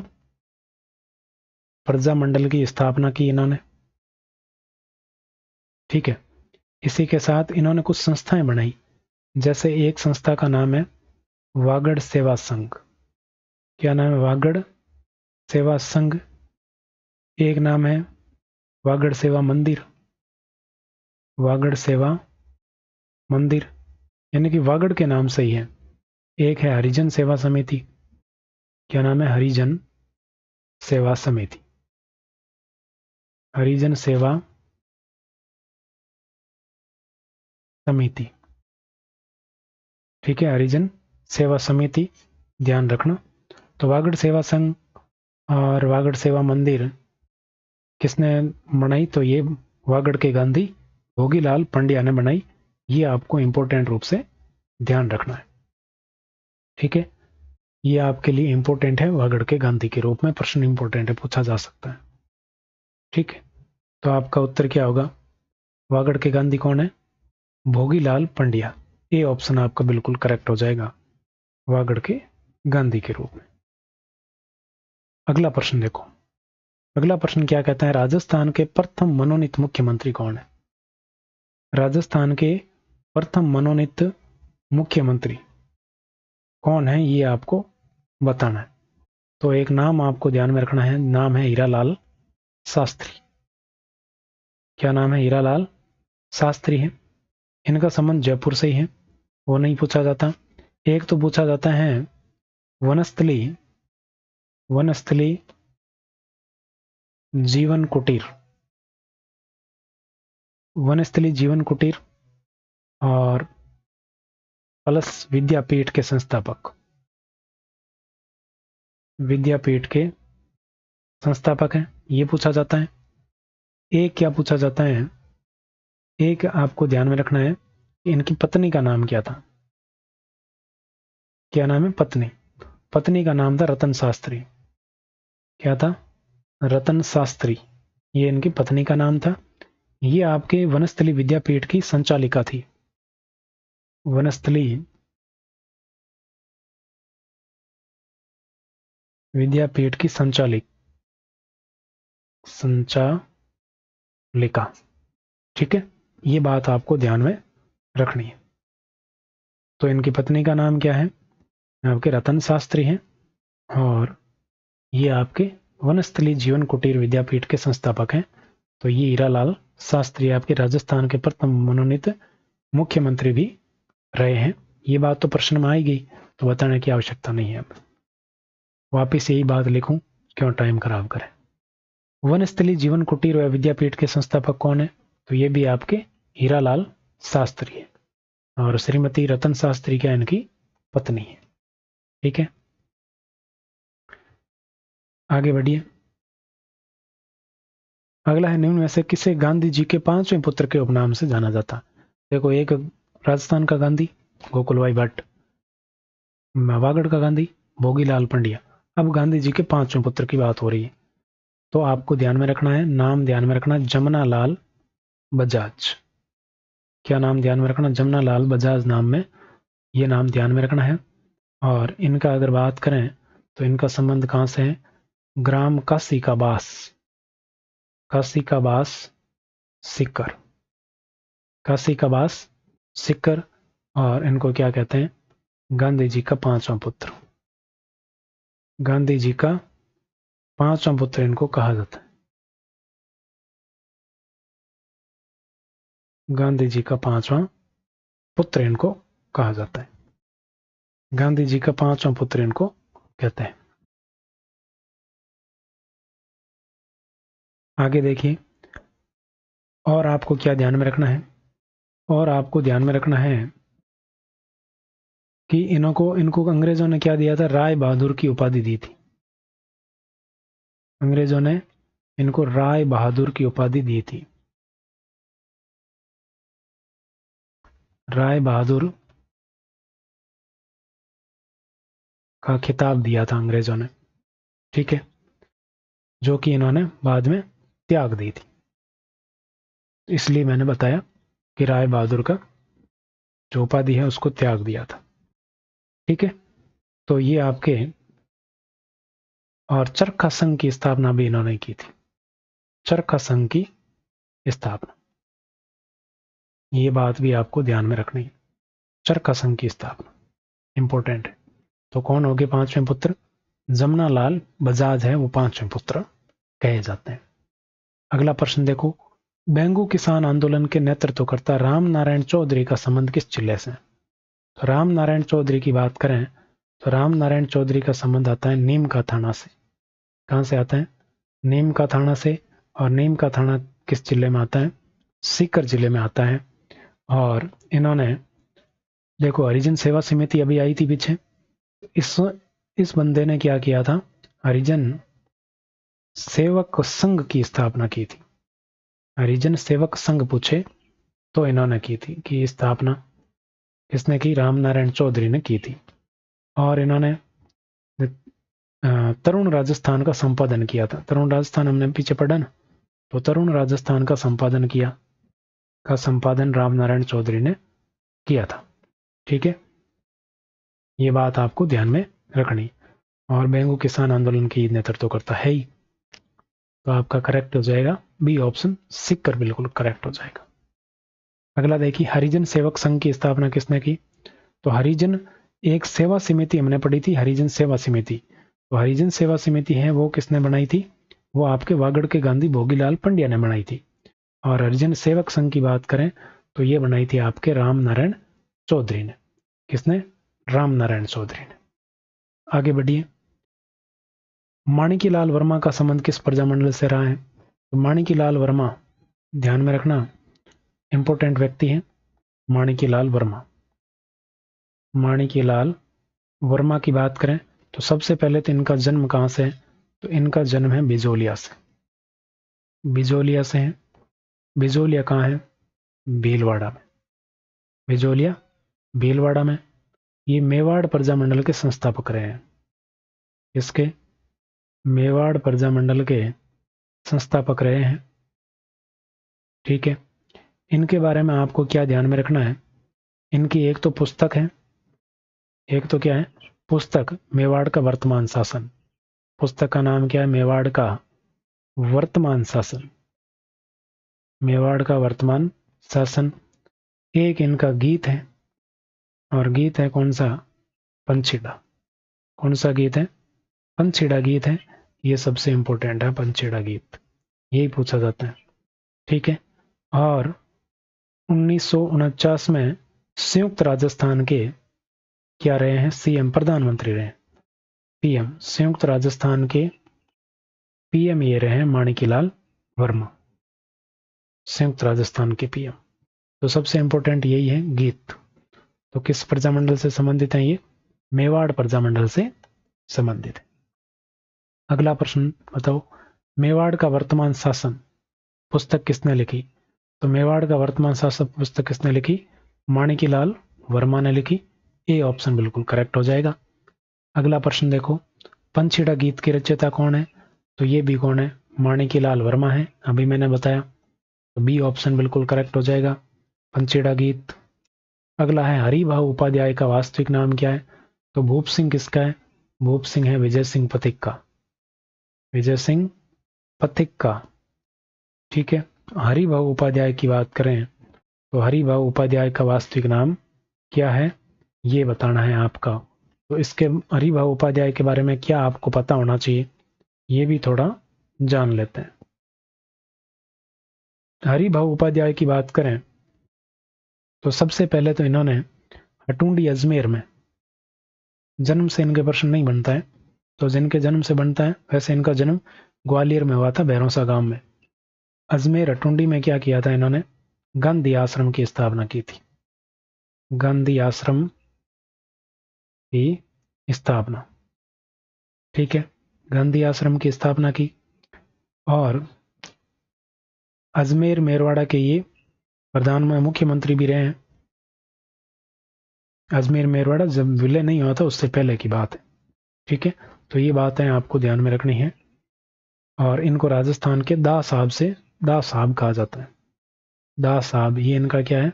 प्रजा मंडल की स्थापना की इन्होंने। ठीक है, इसी के साथ इन्होंने कुछ संस्थाएं बनाई, जैसे एक संस्था का नाम है वागड़ सेवा संघ। क्या नाम है? वागड़ सेवा संघ। एक नाम है वागड़ सेवा मंदिर। वागड़ सेवा मंदिर यानी कि वागड़ के नाम से ही है। एक है हरिजन सेवा समिति। क्या नाम है? हरिजन सेवा समिति। हरिजन सेवा समिति। ठीक है, हरिजन सेवा समिति, ध्यान रखना। तो वागड़ सेवा संघ और वागड़ सेवा मंदिर किसने बनाई? तो ये वागड़ के गांधी भोगीलाल पंड्या ने बनाई। ये आपको इंपॉर्टेंट रूप से ध्यान रखना है। ठीक है, ये आपके लिए इंपॉर्टेंट है, वागड़ के गांधी के रूप में प्रश्न इंपॉर्टेंट है, पूछा जा सकता है। ठीक है, तो आपका उत्तर क्या होगा? वागड़ के गांधी कौन है? भोगीलाल पंड्या। ये ऑप्शन आपका बिल्कुल करेक्ट हो जाएगा, वागड़ के गांधी के रूप में। अगला प्रश्न देखो। अगला प्रश्न क्या कहता है? राजस्थान के प्रथम मनोनीत मुख्यमंत्री कौन है? राजस्थान के प्रथम मनोनीत मुख्यमंत्री कौन है, ये आपको बताना है। तो एक नाम आपको ध्यान में रखना है, नाम है हीरालाल शास्त्री। क्या नाम है? हीरालाल शास्त्री है। इनका संबंध जयपुर से ही है, वो नहीं पूछा जाता। एक तो पूछा जाता है वनस्थली, वनस्थली जीवन कुटीर, वनस्थली जीवन कुटीर और प्लस विद्यापीठ के संस्थापक, विद्यापीठ के संस्थापक हैं, ये पूछा जाता है। एक क्या पूछा जाता है? एक आपको ध्यान में रखना है, इनकी पत्नी का नाम क्या था? क्या नाम है? पत्नी। पत्नी का नाम था रतन शास्त्री। क्या था? रतन शास्त्री, ये इनकी पत्नी का नाम था। ये आपके वनस्थली विद्यापीठ की संचालिका थी। वनस्थली विद्यापीठ की संचालिका। ठीक है, ये बात आपको ध्यान में रखनी है। तो इनकी पत्नी का नाम क्या है? आपके रतन शास्त्री हैं और ये आपके वनस्थली जीवन कुटीर विद्यापीठ के संस्थापक हैं। तो ये हीरालाल शास्त्री आपके राजस्थान के प्रथम मनोनीत मुख्यमंत्री भी रहे हैं। ये बात तो प्रश्न में आई गई, तो बताने की आवश्यकता नहीं है। अब वापिस यही बात लिखूं, क्यों टाइम खराब करें। वनस्थली जीवन कुटीर व विद्यापीठ के संस्थापक कौन है? तो ये भी आपके हीरालाल शास्त्री है और श्रीमती रतन शास्त्री क्या इनकी पत्नी है। ठीक है, आगे बढ़िए। अगला है, निम्न में से किसे गांधी जी के पांचवें पुत्र के उपनाम से जाना जाता? देखो, एक राजस्थान का गांधी गोकुलभाई भट्ट, वागड़ का गांधी भोगीलाल पंड्या। अब गांधी जी के पांचवें पुत्र की बात हो रही है, तो आपको ध्यान में रखना है, नाम ध्यान में रखना, जमुना लाल बजाज। क्या नाम ध्यान में रखना? जमुना लाल बजाज नाम में, ये नाम ध्यान में रखना है। और इनका अगर बात करें तो इनका संबंध कहाँ से है? ग्राम काशी का बास, काशी का बास सिक्कर, काशी का बास सिक्कर। और इनको क्या कहते हैं? गांधी जी का पांचवा पुत्र, गांधी जी का पांचवा पुत्र इनको कहा जाता है। गांधी जी का पांचवा पुत्र इनको कहा जाता है। गांधी जी का पांचवा पुत्र इनको कहते हैं। आगे देखिए, और आपको क्या ध्यान में रखना है? और आपको ध्यान में रखना है कि इनको अंग्रेजों ने क्या दिया था? राय बहादुर की उपाधि दी थी। अंग्रेजों ने इनको राय बहादुर की उपाधि दी थी। राय बहादुर का खिताब दिया था अंग्रेजों ने, ठीक है, जो कि इन्होंने बाद में त्याग दी थी। इसलिए मैंने बताया कि राय बहादुर का जो उपाधि है उसको त्याग दिया था, ठीक है। तो ये आपके, और चरखा संघ की स्थापना भी इन्होंने की थी। चरखा संघ की स्थापना, ये बात भी आपको ध्यान में रखनी है। चरखा संघ की स्थापना इंपॉर्टेंट है। तो कौन हो गए पांचवें पुत्र? जमुना लाल बजाज है वो पांचवें पुत्र कहे जाते हैं। अगला प्रश्न देखो, बेंगू किसान आंदोलन के नेतृत्वकर्ता राम नारायण चौधरी का संबंध किस जिले से है? तो राम नारायण चौधरी की बात करें तो राम नारायण चौधरी का संबंध आता है नीम का थाना से। कहां से आता है? नीम का थाना से। और नीम का थाना किस जिले में आता है? सीकर जिले में आता है। और इन्होंने, देखो हरिजन सेवा समिति अभी आई थी पीछे, इस बंदे ने क्या किया था? हरिजन सेवक संघ की स्थापना की थी। हरिजन सेवक संघ पूछे तो इन्होंने की थी, कि स्थापना किसने की? राम नारायण चौधरी ने की थी। और इन्होंने तरुण राजस्थान का संपादन किया था। तरुण राजस्थान हमने पीछे पढ़ा ना, तो तरुण राजस्थान का संपादन राम नारायण चौधरी ने किया था, ठीक है। ये बात आपको ध्यान में रखनी। और बेंगू किसान आंदोलन की नेतृत्व करता है ही, तो आपका करेक्ट हो जाएगा बी ऑप्शन, सिक्कर बिल्कुल करेक्ट हो जाएगा। अगला देखिए, हरिजन सेवक संघ की स्थापना किसने की? तो हरिजन एक सेवा समिति हमने पढ़ी थी, हरिजन सेवा समिति। तो हरिजन सेवा समिति है वो किसने बनाई थी? वो आपके वागड़ के गांधी भोगीलाल पंड्या ने बनाई थी। और हरिजन सेवक संघ की बात करें तो ये बनाई थी आपके राम नारायण चौधरी ने। किसने? राम नारायण चौधरी ने। आगे बढ़िए, माणिकीलाल वर्मा का संबंध किस प्रजामंडल से रहा है? तो माणिकीलाल वर्मा, ध्यान में रखना, इंपॉर्टेंट व्यक्ति है माणिकीलाल वर्मा। माणिकीलाल वर्मा की बात करें तो सबसे पहले तो इनका जन्म कहां से है? तो इनका जन्म है बिजोलिया से। बिजोलिया से है। बिजोलिया कहाँ है? भीलवाड़ा में। बिजोलिया भीलवाड़ा में। ये मेवाड़ प्रजामंडल के संस्थापक रहे हैं। इसके मेवाड़ प्रजामंडल के संस्थापक रहे हैं, ठीक है। इनके बारे में आपको क्या ध्यान में रखना है? इनकी एक तो पुस्तक है, एक तो क्या है? पुस्तक मेवाड़ का वर्तमान शासन। पुस्तक का नाम क्या है? मेवाड़ का वर्तमान शासन। मेवाड़ का वर्तमान शासन। एक इनका गीत है, और गीत है कौन सा? पंछीड़ा। कौन सा गीत है? पंछीड़ा गीत है। ये सबसे इंपॉर्टेंट है, पंछीड़ा गीत, यही पूछा जाता है, ठीक है। और 1949 में संयुक्त राजस्थान के क्या रहे हैं? सीएम, प्रधानमंत्री रहे। पीएम, संयुक्त राजस्थान के पीएम ये रहे हैं माणिकीलाल वर्मा, संयुक्त राजस्थान के पीएम। तो सबसे इंपॉर्टेंट यही है गीत। तो किस प्रजामंडल से संबंधित है ये? मेवाड़ प्रजामंडल से संबंधित है। अगला प्रश्न बताओ, मेवाड़ का वर्तमान शासन पुस्तक किसने लिखी? तो मेवाड़ का वर्तमान शासन पुस्तक किसने लिखी? माणिकीलाल वर्मा ने लिखी। ए ऑप्शन बिल्कुल करेक्ट हो जाएगा। अगला प्रश्न देखो, पंछीड़ा गीत के रचयिता कौन है? तो ये भी कौन है? माणिकीलाल वर्मा है, अभी मैंने बताया। तो बी ऑप्शन बिल्कुल करेक्ट हो जाएगा, पंछीड़ा गीत। अगला है, हरिभाऊ उपाध्याय का वास्तविक नाम क्या है? तो भूप सिंह किसका है? भूप सिंह है विजय सिंह पथिक का। विजय सिंह पथिक का ठीक है। हरिभाऊ उपाध्याय की बात करें तो हरिभाऊ उपाध्याय का वास्तविक नाम क्या है, ये बताना है आपका। तो इसके हरिभाऊ उपाध्याय के बारे में क्या आपको पता होना चाहिए, ये भी थोड़ा जान लेते हैं। हरिभाऊ उपाध्याय की बात करें तो सबसे पहले तो इन्होंने हटुंडी अजमेर में, जन्म से इनके प्रश्न नहीं बनता है, तो जिनके जन्म से बनता है, वैसे इनका जन्म ग्वालियर में हुआ था, भैरोसा गांव में। अजमेर हटुंडी में क्या किया था इन्होंने, गांधी आश्रम की स्थापना की थी। गांधी आश्रम की स्थापना, ठीक है, गांधी आश्रम की स्थापना की। और अजमेर मेरवाड़ा के ये प्रधान मुख्यमंत्री भी रहे हैं। अजमेर मेरवाड़ा जब विलय नहीं हुआ था उससे पहले की बात है, ठीक है। तो ये बातें आपको ध्यान में रखनी है। और इनको राजस्थान के दा साहब से दा साहब कहा जाता है। दा साहब ये इनका क्या है,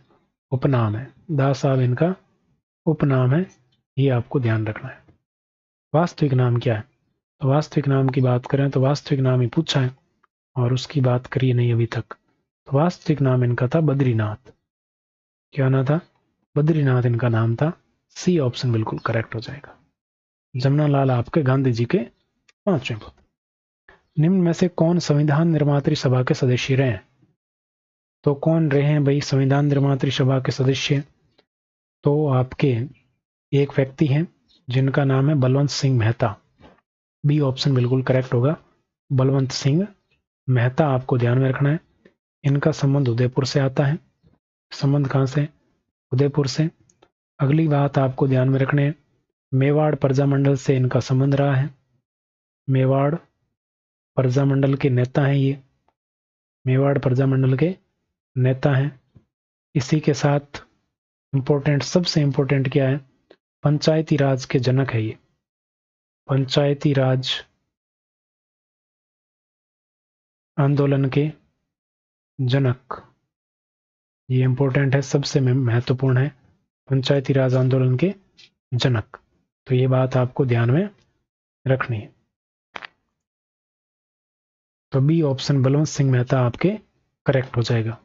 उपनाम है। दा साहब इनका उपनाम है, ये आपको ध्यान रखना है। वास्तविक नाम क्या है, तो वास्तविक नाम की बात करें तो वास्तविक नाम ही पूछा है और उसकी बात करी नहीं अभी तक। तो वास्तविक नाम इनका था बद्रीनाथ। क्या नाम था, बद्रीनाथ इनका नाम था। सी ऑप्शन बिल्कुल करेक्ट हो जाएगा। जमनालाल आपके गांधी जी के पांचवें पुत्र। निम्न में से कौन संविधान निर्मात्री सभा के सदस्य रहे हैं, तो कौन रहे हैं भाई संविधान निर्मात्री सभा के सदस्य, तो आपके एक व्यक्ति हैं जिनका नाम है बलवंत सिंह मेहता। बी ऑप्शन बिल्कुल करेक्ट होगा, बलवंत सिंह मेहता आपको ध्यान में रखना है। इनका संबंध उदयपुर से आता है। संबंध कहां से, उदयपुर से। अगली बात आपको ध्यान में रखने, मेवाड़ प्रजामंडल से इनका संबंध रहा है। मेवाड़ प्रजामंडल के नेता हैं ये, मेवाड़ प्रजामंडल के नेता हैं। इसी के साथ इंपॉर्टेंट, सबसे इंपॉर्टेंट क्या है, पंचायती राज के जनक है ये। पंचायती राज आंदोलन के जनक, ये इंपॉर्टेंट है, सबसे महत्वपूर्ण है, पंचायती राज आंदोलन के जनक। तो ये बात आपको ध्यान में रखनी है। तो बी ऑप्शन बलवंत सिंह मेहता आपके करेक्ट हो जाएगा।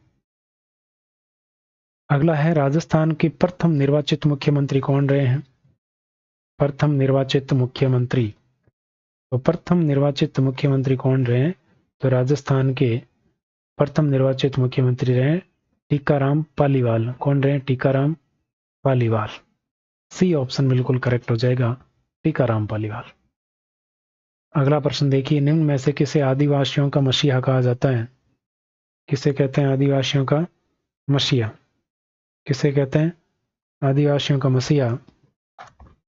अगला है राजस्थान के प्रथम निर्वाचित मुख्यमंत्री कौन रहे हैं। प्रथम निर्वाचित मुख्यमंत्री, तो प्रथम निर्वाचित मुख्यमंत्री कौन रहे हैं, तो राजस्थान के प्रथम निर्वाचित मुख्यमंत्री रहे टीकाराम पालीवाल। कौन रहे, टीकाराम पालीवाल। सी ऑप्शन बिल्कुल करेक्ट हो जाएगा, टीकाराम पालीवाल। अगला प्रश्न देखिए, निम्न में से किसे आदिवासियों का मसीहा कहा जाता है। किसे कहते हैं आदिवासियों का मसीहा, किसे कहते हैं आदिवासियों का मसीहा,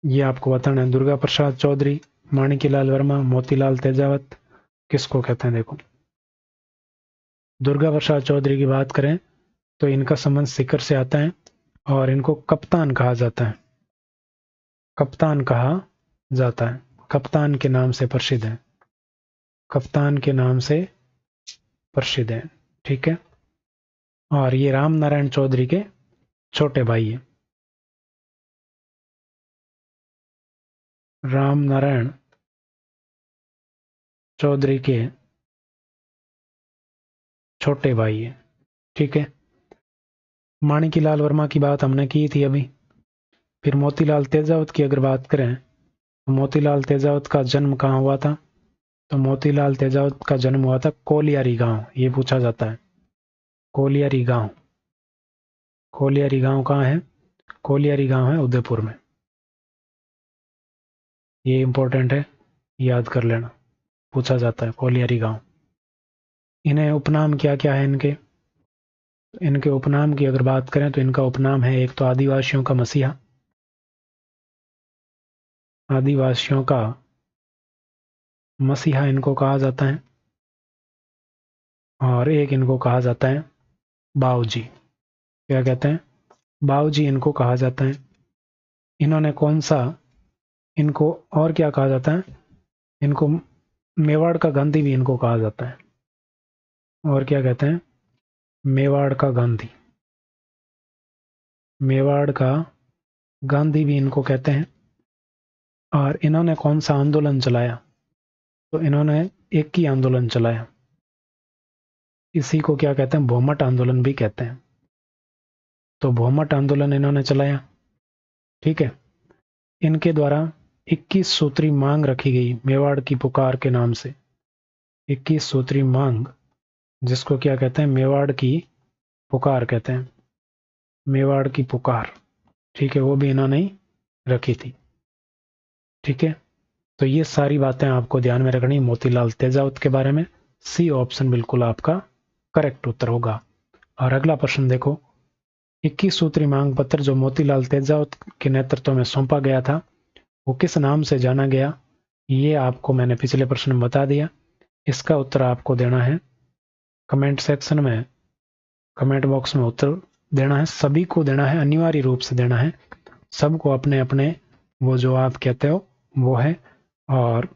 ये आपको बताना है। दुर्गा प्रसाद चौधरी, माणिक्यलाल वर्मा, मोतीलाल तेजावत, किसको कहते हैं। देखो, दुर्गा प्रसाद चौधरी की बात करें तो इनका संबंध सीकर से आता है और इनको कप्तान कहा जाता है। कप्तान कहा जाता है, कप्तान के नाम से प्रसिद्ध है, कप्तान के नाम से प्रसिद्ध है, ठीक है। और ये राम नारायण चौधरी के छोटे भाई है। राम नारायण चौधरी के छोटे भाई है, ठीक है। माणिक्यलाल वर्मा की बात हमने की थी अभी। फिर मोतीलाल तेजावत की अगर बात करें तो मोतीलाल तेजावत का जन्म कहाँ हुआ था, तो मोतीलाल तेजावत का जन्म हुआ था कोलियारी गांव। ये पूछा जाता है, कोलियारी गांव। कोलियारी गांव कहाँ है, कोलियारी गांव है उदयपुर में। ये इंपॉर्टेंट है, याद कर लेना, पूछा जाता है कोलियारी गांव। इन्हें उपनाम क्या क्या है इनके, इनके उपनाम की अगर बात करें तो इनका उपनाम है, एक तो आदिवासियों का मसीहा, आदिवासियों का मसीहा इनको कहा जाता है। और एक इनको कहा जाता है बाऊजी। क्या कहते हैं, बाऊजी इनको कहा जाता है। इन्होंने कौन सा, इनको और क्या कहा जाता है, इनको मेवाड़ का गांधी भी इनको कहा जाता है। और क्या कहते हैं, मेवाड़ का गांधी, मेवाड़ का गांधी भी इनको कहते हैं। और इन्होंने कौन सा आंदोलन चलाया, तो इन्होंने एक ही आंदोलन चलाया, इसी को क्या कहते हैं, भौमट आंदोलन भी कहते हैं। तो भौमट आंदोलन इन्होंने चलाया, ठीक है। इनके द्वारा 21 सूत्री मांग रखी गई मेवाड़ की पुकार के नाम से। 21 सूत्री मांग, जिसको क्या कहते हैं, मेवाड़ की पुकार कहते हैं, मेवाड़ की पुकार, ठीक है, वो भी इन्होंने ही रखी थी, ठीक है। तो ये सारी बातें आपको ध्यान में रखनी मोतीलाल तेजावत के बारे में। सी ऑप्शन बिल्कुल आपका करेक्ट उत्तर होगा। और अगला प्रश्न देखो, 21 सूत्री मांग पत्र जो मोतीलाल तेजावत के नेतृत्व में सौंपा गया था, वो किस नाम से जाना गया? ये आपको मैंने पिछले प्रश्न में बता दिया। इसका उत्तर आपको देना है कमेंट सेक्शन में, कमेंट बॉक्स में उत्तर देना है, सभी को देना है, अनिवार्य रूप से देना है सबको, अपने अपने वो जो आप कहते हो वो है, और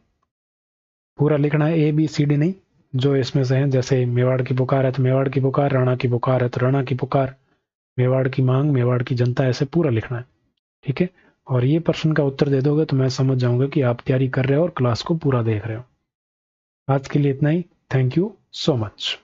पूरा लिखना है, ए बी सी डी नहीं, जो इसमें से है। जैसे मेवाड़ की पुकार है तो मेवाड़ की पुकार, राणा की पुकार है तो राणा की पुकार, मेवाड़ की मांग, मेवाड़ की जनता, ऐसे पूरा लिखना है, ठीक है। और ये प्रश्न का उत्तर दे दोगे तो मैं समझ जाऊंगा कि आप तैयारी कर रहे हो और क्लास को पूरा देख रहे हो। आज के लिए इतना ही। Thank you so much.